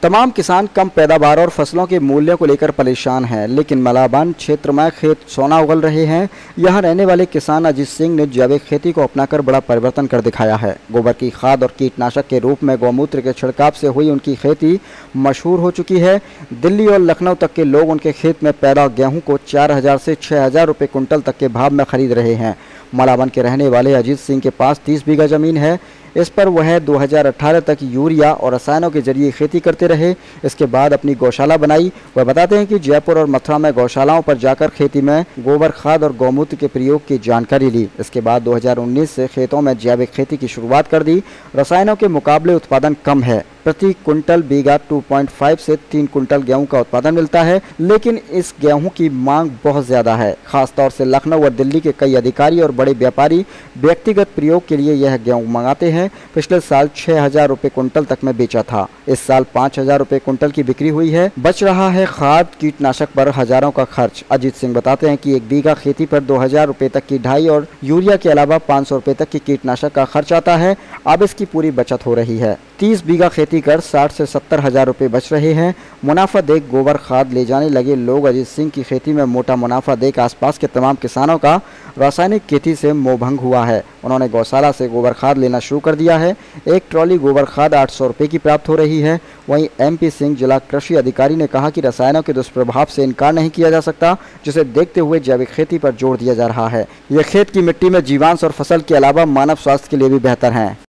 तमाम किसान कम पैदावार और फसलों के मूल्यों को लेकर परेशान हैं, लेकिन मलाबान क्षेत्र में खेत सोना उगल रहे हैं। यहां रहने वाले किसान अजीत सिंह ने जैविक खेती को अपनाकर बड़ा परिवर्तन कर दिखाया है। गोबर की खाद और कीटनाशक के रूप में गौमूत्र के छिड़काव से हुई उनकी खेती मशहूर हो चुकी है। दिल्ली और लखनऊ तक के लोग उनके खेत में पैदा गेहूँ को 4000 से 6000 रुपये कुंटल तक के भाव में खरीद रहे हैं। मलाबान के रहने वाले अजीत सिंह के पास 30 बीघा जमीन है। इस पर वह 2018 तक यूरिया और रसायनों के जरिए खेती करते रहे। इसके बाद अपनी गौशाला बनाई। वह बताते हैं कि जयपुर और मथुरा में गौशालाओं पर जाकर खेती में गोबर खाद और गौमूत्र के प्रयोग की जानकारी ली। इसके बाद 2019 से खेतों में जैविक खेती की शुरुआत कर दी। रसायनों के मुकाबले उत्पादन कम है। प्रति कुंटल बीघा 2.5 से 3 कुंटल गेहूं का उत्पादन मिलता है, लेकिन इस गेहूं की मांग बहुत ज़्यादा है। खासतौर से लखनऊ और दिल्ली के कई अधिकारी और बड़े व्यापारी व्यक्तिगत प्रयोग के लिए यह गेहूं मंगाते हैं। पिछले साल 6000 रुपये कुंटल तक में बेचा था। इस साल 5000 रुपये कुंटल की बिक्री हुई है। बच रहा है खाद कीटनाशक पर हजारों का खर्च। अजीत सिंह बताते हैं कि 1 बीघा खेती पर 2000 रुपये तक की ढाई और यूरिया के अलावा 500 रुपये तक की कीटनाशक का खर्च आता है। अब इसकी पूरी बचत हो रही है। 30 बीघा खेती कर 60 से 70 हजार रुपये बच रहे हैं। मुनाफा देख गोबर खाद ले जाने लगे लोग अजीत सिंह की खेती में मोटा मुनाफा देख आसपास के तमाम किसानों का रासायनिक खेती से मोहभंग हुआ है। उन्होंने गौशाला से गोबर खाद लेना शुरू कर दिया है। एक ट्रॉली गोबर खाद 800 रुपये की प्राप्त हो रही है। वहीं MP सिंह जिला कृषि अधिकारी ने कहा कि रसायनों के दुष्प्रभाव से इनकार नहीं किया जा सकता, जिसे देखते हुए जैविक खेती पर जोर दिया जा रहा है। यह खेत की मिट्टी में जीवांश और फसल के अलावा मानव स्वास्थ्य के लिए भी बेहतर है।